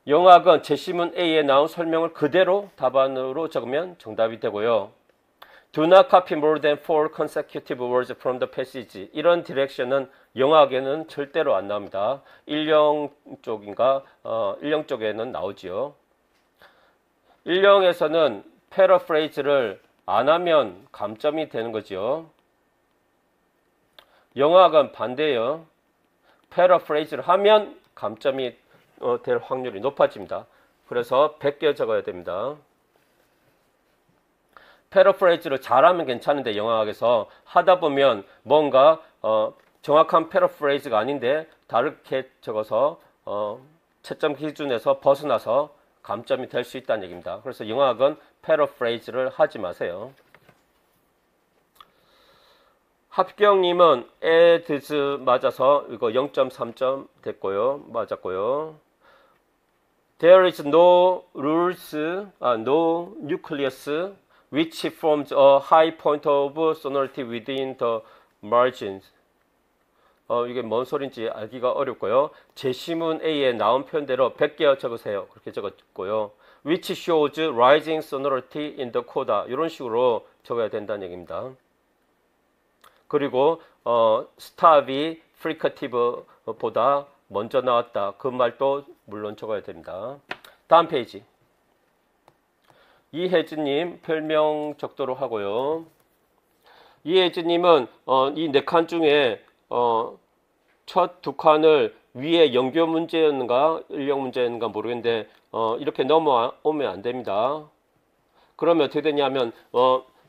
영어학은 제시문 A에 나온 설명을 그대로 답안으로 적으면 정답이 되고요. Do not copy more than 4 consecutive words from the passage. 이런 디렉션은 영어학에는 절대로 안 나옵니다. 일령 쪽에는 나오지요. 일령에서는 패러프레이즈를 안 하면 감점이 되는 거죠. 영어학은 반대예요. 패러프레이즈를 하면 감점이 될 확률이 높아집니다. 그래서 100개 적어야 됩니다. 패러프레이즈를 잘하면 괜찮은데 영어학에서 하다 보면 뭔가 정확한 패러프레이즈가 아닌데 다르게 적어서 채점 기준에서 벗어나서 감점이 될 수 있다는 얘기입니다. 그래서 영어학은 패러프레이즈를 하지 마세요. 합격님은 에드즈 맞아서 이거 0.3점 됐고요. 맞았고요. There is no rules, no nucleus which forms a high point of sonority within the margins. 이게 뭔 소린지 알기가 어렵고요. 제시문 A에 나온 표현대로 100개 적으세요. 그렇게 적었고요. Which shows rising sonority in the coda. 이런 식으로 적어야 된다는 얘기입니다. 그리고 스탑이 프리커티브보다 먼저 나왔다. 그 말도 물론 적어야 됩니다. 다음 페이지. 이혜진님 별명 적도록 하고요. 이혜진님은 이 4칸 중에 첫 2칸을 위에 연교 문제였는가 인력 문제였는가 모르겠는데 이렇게 넘어오면 안 됩니다. 그러면 어떻게 되냐면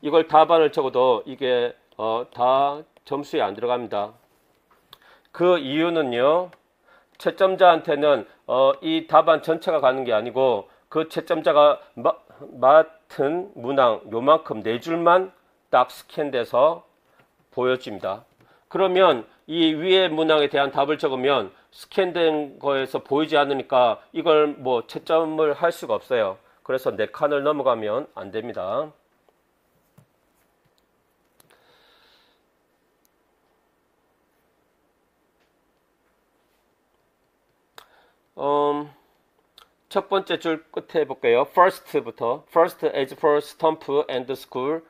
이걸 답안을 적어도 이게 다 점수에 안 들어갑니다. 그 이유는요. 채점자한테는 이 답안 전체가 가는 게 아니고 그 채점자가 맡은 문항 요만큼 4줄만 딱 스캔돼서 보여집니다. 그러면 이 위에 문항에 대한 답을 적으면 스캔된 거에서 보이지 않으니까 이걸 뭐 채점을 할 수가 없어요. 그래서 4칸을 넘어가면 안 됩니다. 첫 번째 줄 끝에 볼게요. First부터. First, as for stump and school,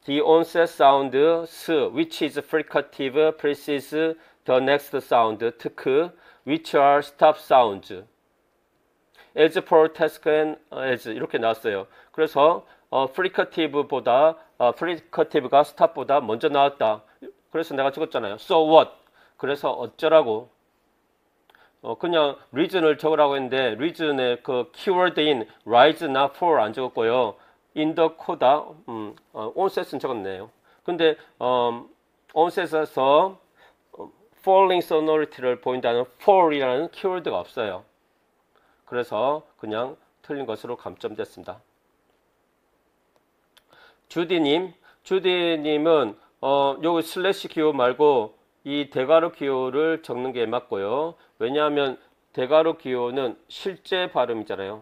the onset sound s, which is fricative, precedes the next sound, tk, which are stop sounds. As for task and as 이렇게 나왔어요. 그래서 fricative보다 fricative가 stop보다 먼저 나왔다. 그래서 내가 적었잖아요. So what? 그래서 어쩌라고? 그냥 reason을 적으라고 했는데 reason의 그 키워드인 rise나 fall 안 적었고요. in the coda, onset은 적었네요. 근데 onset에서 falling sonority를 보인다는 fall이라는 키워드가 없어요. 그래서 그냥 틀린 것으로 감점됐습니다. 주디님은 여기 슬래시 기호 말고 이 대가로 기호를 적는 게 맞고요. 왜냐하면 대가로 기호는 실제 발음이잖아요.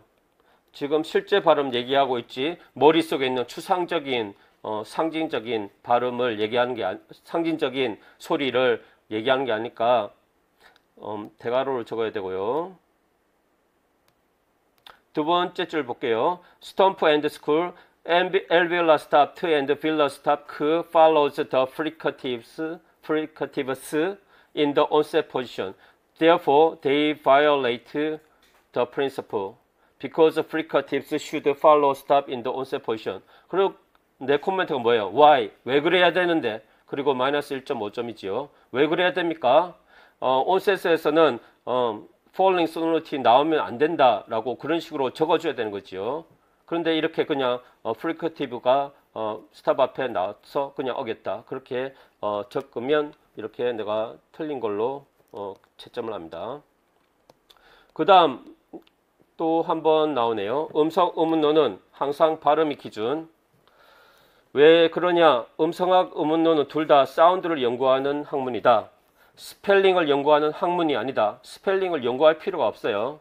지금 실제 발음 얘기하고 있지 머릿속에 있는 추상적인 상징적인 발음을 얘기하는 게 상징적인 소리를 얘기하는 게 아니까 대가로를 적어야 되고요. 두 번째 줄 볼게요. Stump and school, alveolar stop and velar stop follows the fricatives in the onset position. Therefore, they violate the principle. Because fricatives should follow stop in the onset position. 그리고 내 코멘트가 뭐예요? Why? 왜 그래야 되는데? 그리고 마이너스 1.5점이지요. 왜 그래야 됩니까? onset에서는 falling sonority 나오면 안 된다라고 그런 식으로 적어줘야 되는 거지요. 그런데 이렇게 그냥 fricative가 스탑 앞에 나와서 그냥 어겼다. 그렇게 적으면 이렇게 내가 틀린 걸로 채점을 합니다. 그 다음 또 한 번 나오네요. 음성, 음운노는 항상 발음이 기준. 왜 그러냐? 음성학, 음운노는 둘 다 사운드를 연구하는 학문이다. 스펠링을 연구하는 학문이 아니다. 스펠링을 연구할 필요가 없어요.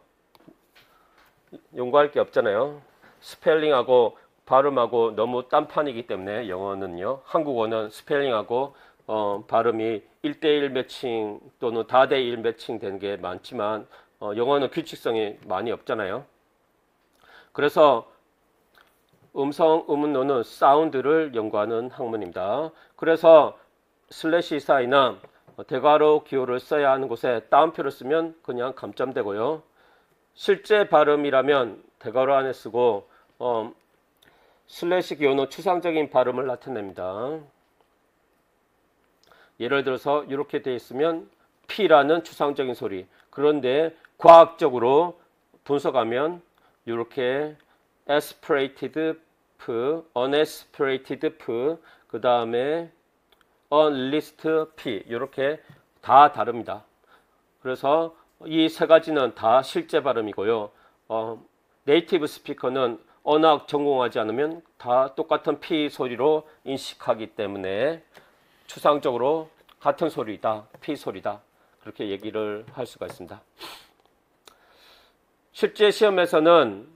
연구할 게 없잖아요. 스펠링하고 발음하고 너무 딴판이기 때문에 영어는요. 한국어는 스펠링하고 발음이 1대1 매칭 또는 다대1 매칭 되는 게 많지만 영어는 규칙성이 많이 없잖아요. 그래서 음성, 음운로는 사운드를 연구하는 학문입니다. 그래서 슬래시 사이나 대괄호 기호를 써야 하는 곳에 따옴표를 쓰면 그냥 감점되고요. 실제 발음이라면 대괄호 안에 쓰고 슬래시 기호는 추상적인 발음을 나타냅니다. 예를 들어서 이렇게 되어 있으면 P라는 추상적인 소리. 그런데 과학적으로 분석하면 이렇게 aspirated P, unaspirated P, 그 다음에 unleased P 이렇게 다 다릅니다. 그래서 이 세 가지는 다 실제 발음이고요. 네이티브 스피커는 언어학 전공하지 않으면 다 똑같은 P 소리로 인식하기 때문에 추상적으로 같은 소리다, P 소리다 그렇게 얘기를 할 수가 있습니다. 실제 시험에서는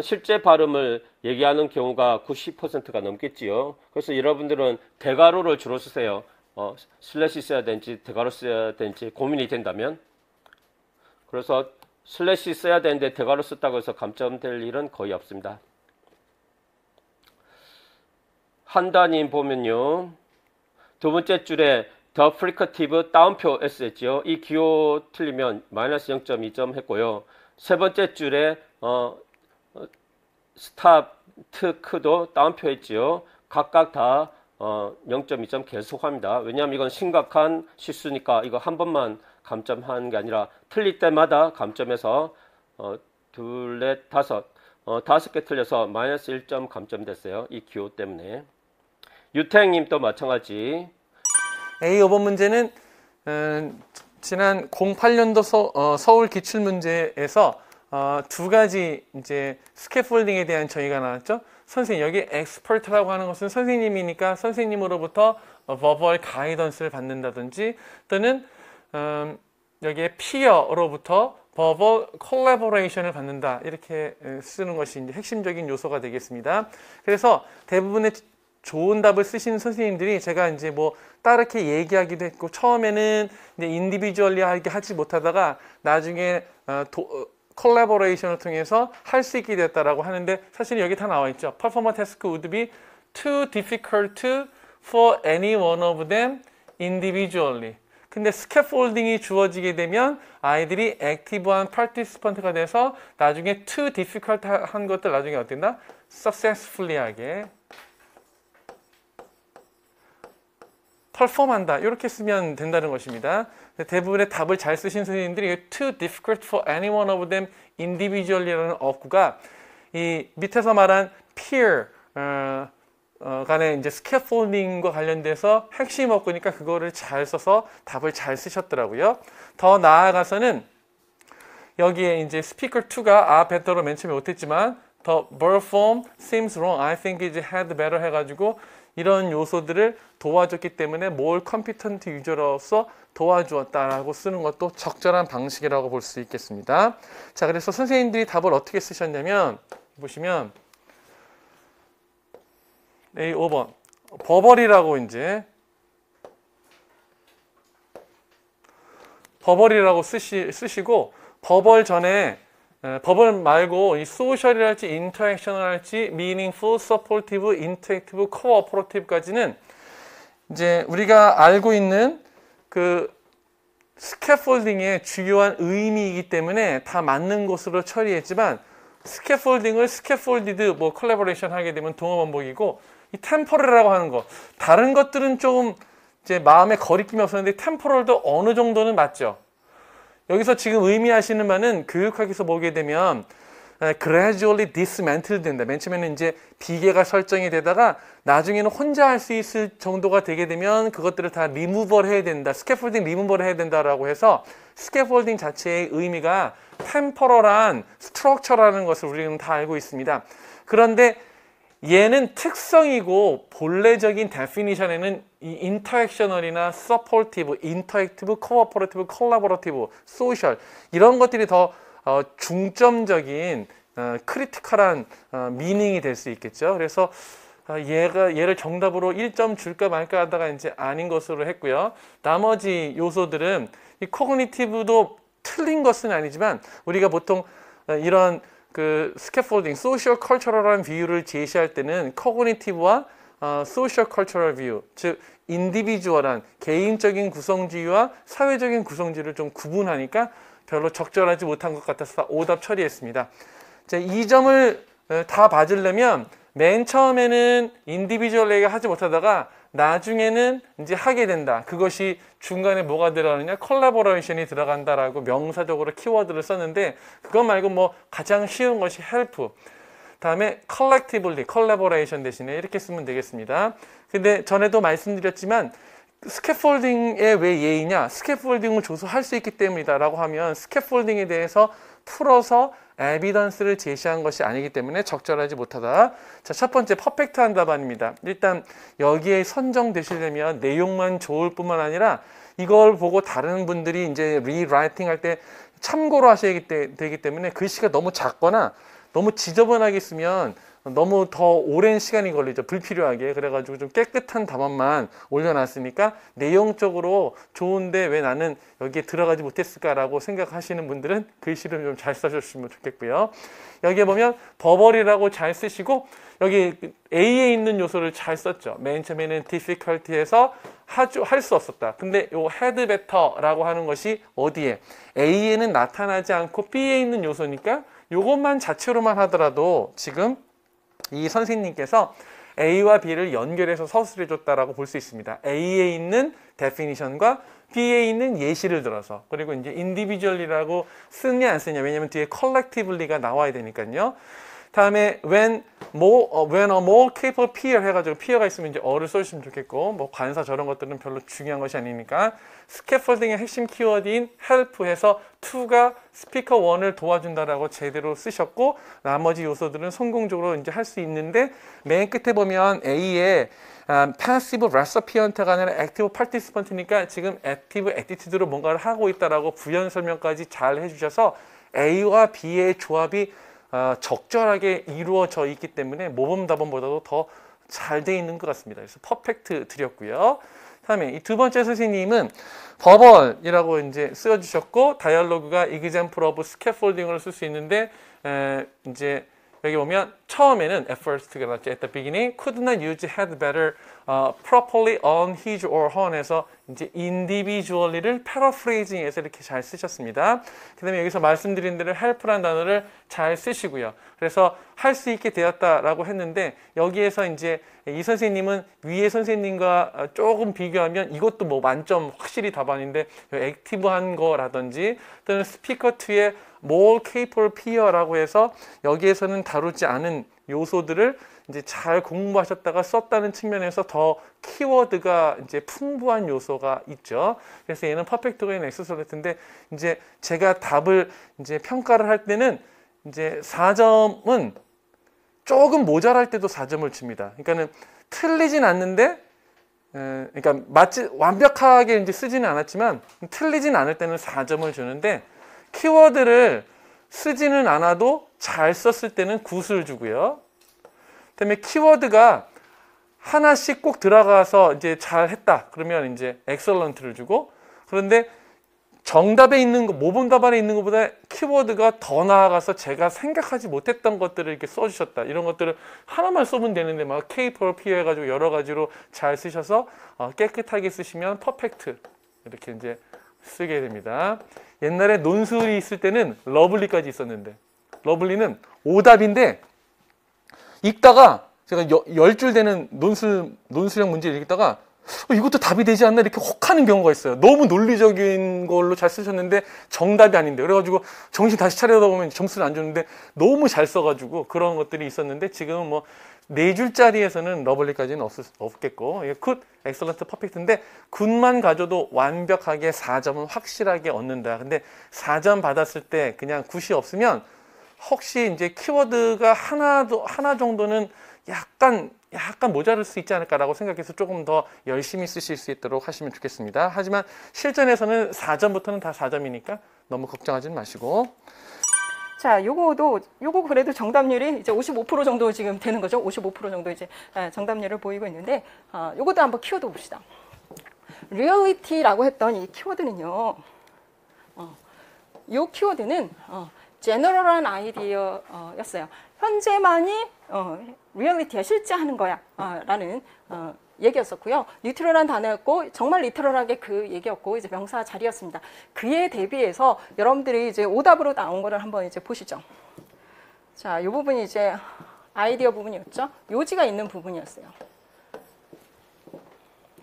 실제 발음을 얘기하는 경우가 90%가 넘겠지요. 그래서 여러분들은 대괄호를 주로 쓰세요. 슬래시 써야 되는지 대괄호 써야 되는지 고민이 된다면. 그래서 슬래시 써야 되는데 대괄호 썼다고 해서 감점될 일은 거의 없습니다. 한다님 보면요. 두 번째 줄에 the fricative 따옴표 S 했지요. 이 기호 틀리면 마이너스 0.2점 했고요. 세 번째 줄에 start, 크도 따옴표 했지요. 각각 다 0.2점 계속합니다. 왜냐하면 이건 심각한 실수니까 이거 한 번만 감점하는 게 아니라 틀릴 때마다 감점해서 둘, 넷, 다섯 5개 틀려서 마이너스 1점 감점됐어요. 이 기호 때문에. 유태행님도 마찬가지. A5번 문제는 지난 08년도 서울 기출문제에서 두 가지 이제 스캐폴딩에 대한 정의가 나왔죠. 선생님, 여기 엑스퍼트라고 하는 것은 선생님이니까 선생님으로부터 버벌 가이던스를 받는다든지 또는 여기에 피어로부터 버벌 콜라보레이션을 받는다 이렇게 쓰는 것이 이제 핵심적인 요소가 되겠습니다. 그래서 대부분의 좋은 답을 쓰시는 선생님들이 제가 이제 뭐 따르게 얘기하기도 했고 처음에는 이제 인디비주얼리하게 하지 못하다가 나중에 콜라보레이션을 통해서 할 수 있게 됐다라고 하는데 사실 여기 다 나와 있죠. Performer task would be too difficult for any one of them individually. 근데 스캐폴딩이 주어지게 되면 아이들이 액티브한 파티시펀트가 돼서 나중에 too difficult 한 것들 나중에 어땠나? successfully 하게 퍼폼한다 이렇게 쓰면 된다는 것입니다. 대부분의 답을 잘 쓰신 선생님들이 too difficult for any one of them individually라는 어구가 이 밑에서 말한 peer 간의 이제 스캐폴딩과 관련돼서 핵심 어구니까 그거를 잘 써서 답을 잘 쓰셨더라고요. 더 나아가서는 여기에 이제 speaker 2가 better로 맨 처음에 못했지만 the verb form seems wrong. I think it had better 해가지고 이런 요소들을 도와줬기 때문에 more competent user로서 도와주었다라고 쓰는 것도 적절한 방식이라고 볼 수 있겠습니다. 자, 그래서 선생님들이 답을 어떻게 쓰셨냐면 보시면 A5번 버벌이라고 이제 버벌이라고 쓰시고 버벌 전에 버벌 말고 이 소셜이랄지 인터랙션을할지 meaningful, supportive, interactive, cooperative까지는 이제 우리가 알고 있는 그 스캐폴딩의 주요한 의미이기 때문에 다 맞는 것으로 처리했지만 스캐폴딩을 스캐폴디드 뭐 콜라보레이션 하게 되면 동어 반복이고 이 템포럴이라고 하는 거 다른 것들은 좀 이제 마음에 거리낌이 없었는데 템포럴도 어느 정도는 맞죠. 여기서 지금 의미하시는 바는 교육학에서 보게 되면 gradually dismantled 된다. 맨 처음에는 이제 비계가 설정이 되다가 나중에는 혼자 할 수 있을 정도가 되게 되면 그것들을 다 리무벌 해야 된다. 스캐폴딩 리무벌 해야 된다라고 해서 스캐폴딩 자체의 의미가 템포럴한 스트럭처라는 것을 우리는 다 알고 있습니다. 그런데 얘는 특성이고 본래적인 데피니션에는 이 인터액셔널이나 서포티브, 인터액티브, 코어퍼레티브, 콜라보레티브, 소셜 이런 것들이 더 중점적인 크리티컬한 미닝이 될 수 있겠죠. 그래서 얘를 정답으로 1점 줄까 말까 하다가 이제 아닌 것으로 했고요. 나머지 요소들은 이 코그니티브도 틀린 것은 아니지만 우리가 보통 이런 그 스캐폴딩, 소셜 컬처럴한 뷰를 제시할 때는 커그니티브와 소셜 컬처럴 뷰, 즉 인디비주얼한 개인적인 구성주의와 사회적인 구성주의를 좀 구분하니까 별로 적절하지 못한 것 같아서 오답 처리했습니다. 자, 이 점을 다 봐주려면 맨 처음에는 인디비주얼 얘기 하지 못하다가 나중에는 이제 하게 된다. 그것이 중간에 뭐가 들어가느냐? 콜라보레이션이 들어간다라고 명사적으로 키워드를 썼는데 그것 말고 뭐 가장 쉬운 것이 help. 다음에 collectively, collaboration 대신에 이렇게 쓰면 되겠습니다. 근데 전에도 말씀드렸지만 스캐폴딩의 왜 예이냐? 스캐폴딩을 줘서 할 수 있기 때문이다 라고 하면 스캐폴딩에 대해서 풀어서 에비던스를 제시한 것이 아니기 때문에 적절하지 못하다. 자, 첫 번째 퍼펙트한 답안입니다. 일단 여기에 선정되시려면 내용만 좋을 뿐만 아니라 이걸 보고 다른 분들이 이제 리라이팅 할 때 참고로 하셔야 되기 때문에 글씨가 너무 작거나 너무 지저분하게 쓰면 너무 더 오랜 시간이 걸리죠. 불필요하게. 그래가지고 좀 깨끗한 답안만 올려놨으니까 내용적으로 좋은데 왜 나는 여기에 들어가지 못했을까라고 생각하시는 분들은 글씨를 좀 잘 써주시면 좋겠고요. 여기에 보면 버벌이라고 잘 쓰시고 여기 A에 있는 요소를 잘 썼죠. 맨 처음에는 difficulty에서 할 수 없었다. 근데 요 had better라고 하는 것이 어디에? A에는 나타나지 않고 B에 있는 요소니까 요것만 자체로만 하더라도 지금 이 선생님께서 A와 B를 연결해서 서술해 줬다라고 볼 수 있습니다. A에 있는 definition과 B에 있는 예시를 들어서 그리고 이제 individual이라고 쓰냐 안 쓰냐 왜냐면 뒤에 collectively가 나와야 되니까요. 다음에 when a more capable peer 해가지고 peer가 있으면 이제 어를 써주시면 좋겠고 뭐 관사 저런 것들은 별로 중요한 것이 아니니까 스캐폴딩의 핵심 키워드인 help 해서 to가 스피커 1을 도와준다라고 제대로 쓰셨고 나머지 요소들은 성공적으로 이제 할 수 있는데 맨 끝에 보면 A에 passive recipient가 아니라 active participant니까 지금 active attitude로 뭔가를 하고 있다라고 부연 설명까지 잘 해주셔서 A와 B의 조합이 적절하게 이루어져 있기 때문에 모범답안보다도 더 잘 돼 있는 것 같습니다. 그래서 퍼펙트 드렸고요. 다음에 이 두 번째 선생님은 버벌이라고 이제 쓰여주셨고 다이얼로그가 example of scaffolding을 쓸 수 있는데 이제 여기 보면 처음에는 at first가 나왔죠. at the beginning could not use had better properly on his or her에서 이제 individually를 paraphrasing해서 이렇게 잘 쓰셨습니다. 그 다음에 여기서 말씀드린 대로 help라는 단어를 잘 쓰시고요. 그래서 할 수 있게 되었다라고 했는데 여기에서 이제 이 선생님은 위에 선생님과 조금 비교하면 이것도 뭐 만점 확실히 답안인데 액티브한 거라든지 또는 스피커 2의 more capable peer라고 해서 여기에서는 다루지 않은 요소들을 이제 잘 공부하셨다가 썼다는 측면에서 더 키워드가 이제 풍부한 요소가 있죠. 그래서 얘는 퍼펙트가 있는 엑스설런트인데 이제 제가 답을 이제 평가를 할 때는 이제 4점은 조금 모자랄 때도 4점을 줍니다. 그러니까는 틀리진 않는데 그러니까 완벽하게 이제 쓰지는 않았지만 틀리진 않을 때는 4점을 주는데 키워드를 쓰지는 않아도 잘 썼을 때는 9을 주고요. 그다음에 키워드가 하나씩 꼭 들어가서 이제 잘 했다. 그러면 이제 엑설런트를 주고 그런데 정답에 있는 거, 모범 답안에 있는 것보다 키워드가 더 나아가서 제가 생각하지 못했던 것들을 이렇게 써주셨다. 이런 것들을 하나만 써면 되는데 막 K-P 해가지고 여러 가지로 잘 쓰셔서 깨끗하게 쓰시면 퍼펙트 이렇게 이제 쓰게 됩니다. 옛날에 논술이 있을 때는 러블리까지 있었는데 러블리는 오답인데 읽다가 제가 10줄 되는 논술형 문제를 읽다가 이것도 답이 되지 않나 이렇게 혹하는 경우가 있어요. 너무 논리적인 걸로 잘 쓰셨는데 정답이 아닌데 그래가지고 정신 다시 차려다 보면 점수를 안 주는데 너무 잘 써가지고 그런 것들이 있었는데 지금은 뭐 4줄짜리에서는 러블리까지는 없겠고 굿, 엑설런트, 퍼펙트인데 굿만 가져도 완벽하게 4점은 확실하게 얻는다. 근데 4점 받았을 때 그냥 굿이 없으면 혹시 이제 키워드가 하나 정도는 약간 모자랄 수 있지 않을까라고 생각해서 조금 더 열심히 쓰실 수 있도록 하시면 좋겠습니다. 하지만 실전에서는 4점부터는 다 4점이니까 너무 걱정하지는 마시고. 자, 요거 그래도 정답률이 이제 55% 정도 지금 되는 거죠. 55% 정도 이제 정답률을 보이고 있는데, 요것도 한번 키워드 봅시다. reality라고 했던 이 키워드는요, 요 키워드는 제너럴한 아이디어였어요. 현재만이 리얼리티야, 실제 하는 거야 라는 얘기였었고요. 뉴트럴한 단어였고 정말 리터럴하게 그 얘기였고 이제 명사 자리였습니다. 그에 대비해서 여러분들이 이제 오답으로 나온 거를 한번 이제 보시죠. 자, 이 부분이 이제 아이디어 부분이었죠. 요지가 있는 부분이었어요.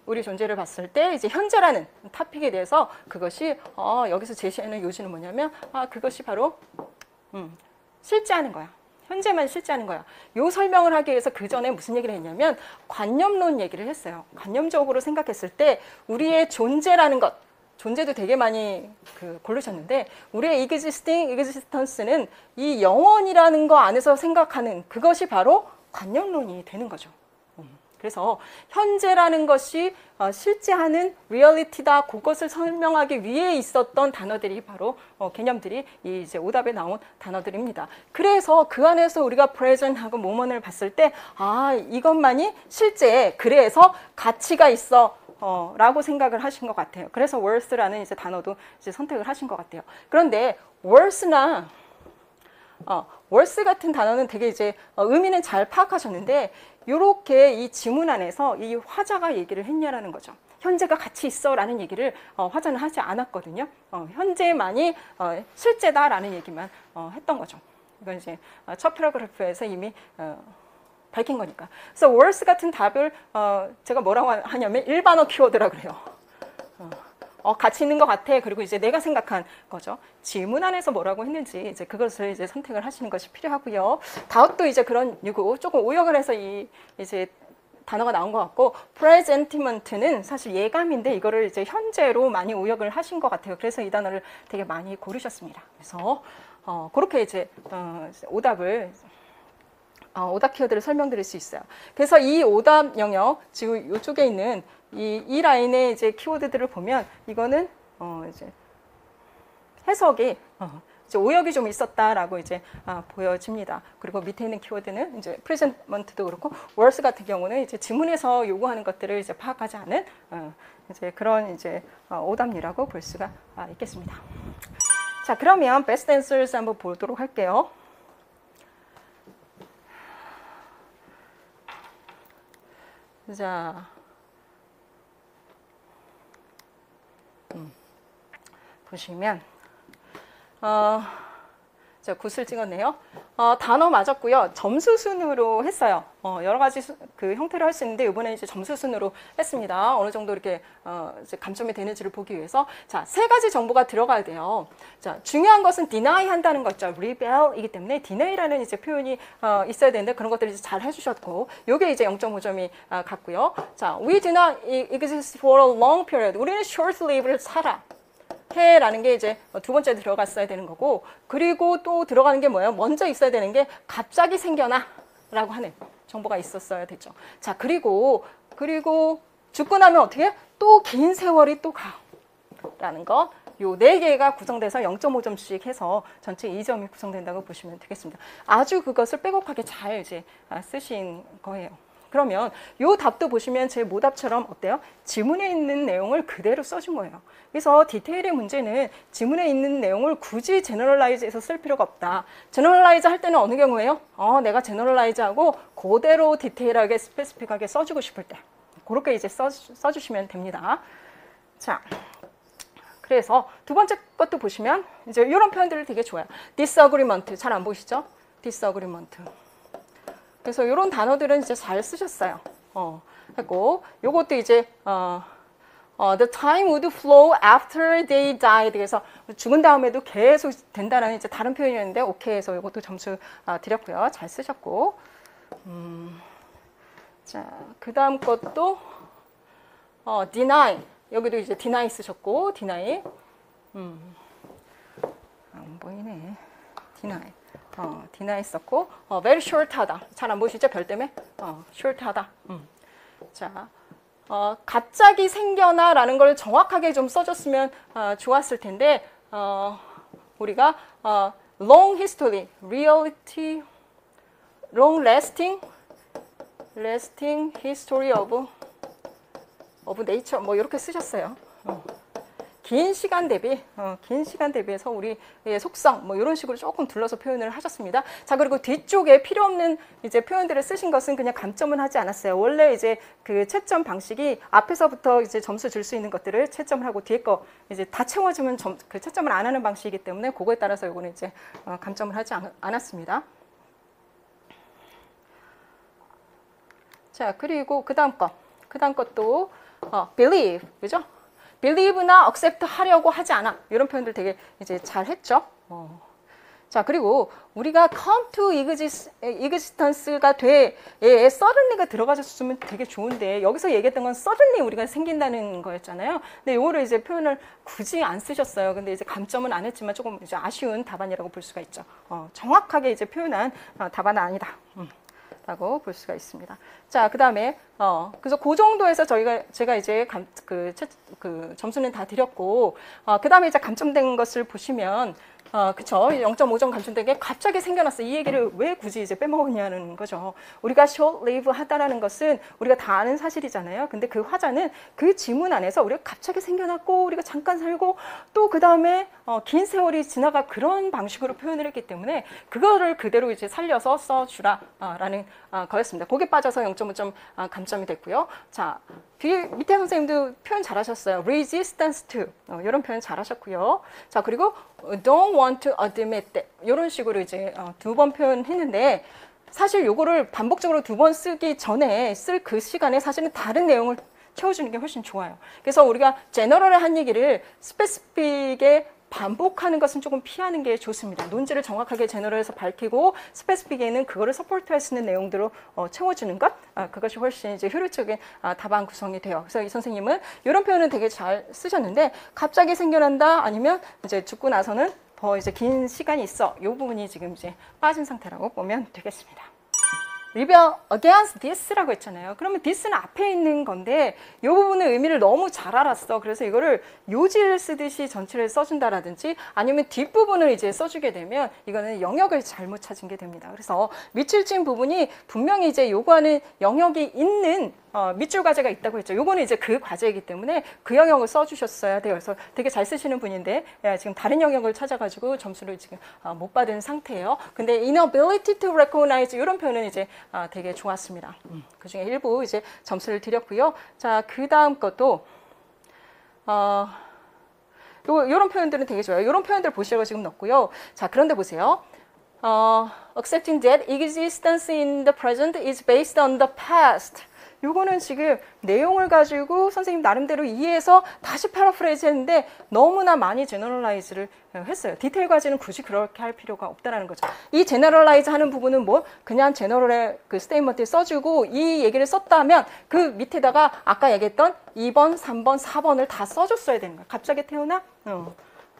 우리 존재를 봤을 때 이제 현재라는 토픽에 대해서 그것이 여기서 제시하는 요지는 뭐냐면 그것이 바로 실제하는 거야. 현재만 실제하는 거야. 요 설명을 하기 위해서 그 전에 무슨 얘기를 했냐면 관념론 얘기를 했어요. 관념적으로 생각했을 때 우리의 존재라는 것, 존재도 되게 많이 고르셨는데 우리의 existence는 이 영원이라는 거 안에서 생각하는 그것이 바로 관념론이 되는 거죠. 그래서 현재라는 것이 실제 하는 리얼리티다. 그것을 설명하기 위해 있었던 단어들이 바로 개념들이 이 이제 오답에 나온 단어들입니다. 그래서 그 안에서 우리가 present하고 moment을 봤을 때 이것만이 실제 그래서 가치가 있어. 라고 생각을 하신 것 같아요. 그래서 worth라는 이제 단어도 이제 선택을 하신 것 같아요. 그런데 worth나 worth 같은 단어는 되게 이제 의미는 잘 파악하셨는데 이렇게 이 지문 안에서 이 화자가 얘기를 했냐라는 거죠. 현재가 가치 있어라는 얘기를 화자는 하지 않았거든요. 현재만이 실제다라는 얘기만 했던 거죠. 이건 이제 첫 패러그래프에서 이미 밝힌 거니까. 그래서 worth 같은 답을 제가 뭐라고 하냐면 일반어 키워드라 그래요. 가치 있는 것 같아. 그리고 이제 내가 생각한 거죠. 지문 안에서 뭐라고 했는지 이제 그것을 이제 선택을 하시는 것이 필요하고요. 다음도 이제 그런 유고 조금 오역을 해서 이제 단어가 나온 것 같고 presentiment는 사실 예감인데 이거를 이제 현재로 많이 오역을 하신 것 같아요. 그래서 이 단어를 되게 많이 고르셨습니다. 그래서 그렇게 이제 오답을 오답 키워드를 설명드릴 수 있어요. 그래서 이 오답 영역 지금 이쪽에 있는 이 라인의 이제 키워드들을 보면 이거는 이제 해석이 이제 오역이 좀 있었다라고 이제 보여집니다. 그리고 밑에 있는 키워드는 이제 presentment도 그렇고 worth 같은 경우는 이제 지문에서 요구하는 것들을 이제 파악하지 않은 이제 그런 이제 오답이라고 볼 수가 있겠습니다. 자, 그러면 best answers 한번 보도록 할게요. 자, 보시면 자, 굿을 찍었네요. 단어 맞았고요. 점수 순으로 했어요. 여러 가지 그 형태로 할 수 있는데 이번에 이제 점수 순으로 했습니다. 어느 정도 이렇게 이제 감점이 되는지를 보기 위해서 자, 세 가지 정보가 들어가야 돼요. 자, 중요한 것은 deny 한다는 거죠. rebel이기 때문에 deny라는 이제 표현이 있어야 되는데 그런 것들을 이제 잘 해주셨고, 요게 이제 0.5점이 같고요. 자, we do not exist for a long period. 우리는 short-lived를 살아. 해라는 게 이제 두 번째 들어갔어야 되는 거고, 그리고 또 들어가는 게 뭐예요? 먼저 있어야 되는 게 갑자기 생겨나 라고 하는 정보가 있었어야 되죠. 자, 그리고 죽고 나면 어떻게? 또 긴 세월이 또 가 라는 거, 요 4개가 구성돼서 0.5점씩 해서 전체 2점이 구성된다고 보시면 되겠습니다. 아주 그것을 빼곡하게 잘 이제 쓰신 거예요. 그러면 요 답도 보시면 제 모답처럼 어때요? 지문에 있는 내용을 그대로 써준 거예요. 그래서 디테일의 문제는 지문에 있는 내용을 굳이 제너럴라이즈해서 쓸 필요가 없다. 제너럴라이즈 할 때는 어느 경우에요? 내가 제너럴라이즈하고 그대로 디테일하게 스페시픽하게 써주고 싶을 때 그렇게 이제 써주시면 됩니다. 자, 그래서 두 번째 것도 보시면 이제 이런 표현들을 되게 좋아요. disagreement 잘 안 보시죠? disagreement. 그래서 이런 단어들은 이제 잘 쓰셨어요. 했고, 요것도 이제 the time would flow after they died. 그래서 죽은 다음에도 계속 된다는 이제 다른 표현이었는데 오케이 해서 이것도 점수 드렸고요. 잘 쓰셨고, 자, 그 다음 것도 deny. 여기도 이제 deny 쓰셨고, deny. 안 보이네. deny. deny 썼고, very short 하다. 잘 안 보이시죠? 별 때문에? short 하다. 자, 갑자기 생겨나 라는 걸 정확하게 좀 써줬으면 좋았을 텐데, 우리가 long history, reality, long lasting history of nature, 뭐 이렇게 쓰셨어요. 긴 시간 대비해서 우리의 속성 뭐 이런 식으로 조금 둘러서 표현을 하셨습니다. 자, 그리고 뒤쪽에 필요 없는 이제 표현들을 쓰신 것은 그냥 감점은 하지 않았어요. 원래 이제 그 채점 방식이 앞에서부터 이제 점수 줄 수 있는 것들을 채점을 하고 뒤에 거 이제 다 채워주면 그 채점을 안 하는 방식이기 때문에 그거에 따라서 요거는 이제 감점을 하지 않았습니다. 자, 그리고 그 다음 것도 believe, 그죠? believe나 accept 하려고 하지 않아. 이런 표현들 되게 이제 잘 했죠. 자, 그리고 우리가 come to existence가 돼, suddenly가 들어가줬으면 되게 좋은데, 여기서 얘기했던 건 suddenly 우리가 생긴다는 거였잖아요. 근데 요거를 이제 표현을 굳이 안 쓰셨어요. 근데 이제 감점은 안 했지만 조금 이제 아쉬운 답안이라고 볼 수가 있죠. 정확하게 이제 표현한 답안은 아니다. 라고 볼 수가 있습니다. 자, 그 다음에 그래서 그 정도에서 제가 이제 그 점수는 다 드렸고, 그 다음에 이제 감점된 것을 보시면, 그쵸. 0.5점 감점된 게 갑자기 생겨났어. 이 얘기를 왜 굳이 이제 빼먹었냐는 거죠. 우리가 short live 하다라는 것은 우리가 다 아는 사실이잖아요. 근데 그 화자는 그 지문 안에서 우리가 갑자기 생겨났고, 우리가 잠깐 살고, 또 그 다음에 긴 세월이 지나가 그런 방식으로 표현을 했기 때문에 그거를 그대로 이제 살려서 써주라 라는 거였습니다. 거기에 빠져서 0.5점 감점이 됐고요. 자, 밑에 선생님도 표현 잘하셨어요. resistance to 이런 표현 잘하셨고요. 자, 그리고 don't want to admit that 이런 식으로 이제 두 번 표현했는데 사실 요거를 반복적으로 두 번 쓰기 전에 쓸 그 시간에 사실은 다른 내용을 채워주는 게 훨씬 좋아요. 그래서 우리가 제너럴한 얘기를 스페시픽에 반복하는 것은 조금 피하는 게 좋습니다. 논지를 정확하게 제너럴해서 밝히고 스페시픽에는 그거를 서포트할 수 있는 내용들로 채워주는 것, 그것이 훨씬 이제 효율적인 답안 구성이 돼요. 그래서 이 선생님은 이런 표현은 되게 잘 쓰셨는데 갑자기 생겨난다 아니면 이제 죽고 나서는 더 이제 긴 시간이 있어. 이 부분이 지금 이제 빠진 상태라고 보면 되겠습니다. rebel against this라고 했잖아요. 그러면 this는 앞에 있는 건데 이 부분의 의미를 너무 잘 알았어. 그래서 이거를 요지를 쓰듯이 전체를 써준다라든지 아니면 뒷부분을 이제 써주게 되면 이거는 영역을 잘못 찾은 게 됩니다. 그래서 밑줄 친 부분이 분명히 이제 요구하는 영역이 있는 밑줄 과제가 있다고 했죠. 요거는 이제 그 과제이기 때문에 그 영역을 써주셨어야 돼요. 그래서 되게 잘 쓰시는 분인데 지금 다른 영역을 찾아가지고 점수를 지금 못 받은 상태예요. 근데 inability to recognize 이런 표현은 이제 되게 좋았습니다. 그 중에 일부 이제 점수를 드렸고요. 자, 그 다음 것도 요런 표현들은 되게 좋아요. 요런 표현들 보시라고 지금 넣었고요. 자, 그런데 보세요. accepting that existence in the present is based on the past. 요거는 지금 내용을 가지고 선생님 나름대로 이해해서 다시 패러프레이즈 했는데 너무나 많이 제너럴라이즈를 했어요. 디테일 과제는 굳이 그렇게 할 필요가 없다는 거죠. 이 제너럴라이즈 하는 부분은 뭐 그냥 제너럴의 그 스테이트먼트에 써주고 이 얘기를 썼다면 그 밑에다가 아까 얘기했던 2번, 3번, 4번을 다 써줬어야 되는 거예요. 갑자기 태어나?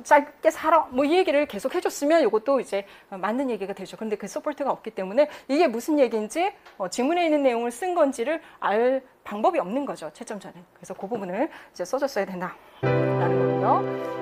짧게 살아 뭐 이 얘기를 계속 해줬으면 이것도 이제 맞는 얘기가 되죠. 그런데 그 서포트가 없기 때문에 이게 무슨 얘기인지 지문에 있는 내용을 쓴 건지를 알 방법이 없는 거죠. 채점자는. 그래서 그 부분을 이제 써줬어야 된다라는 거고요.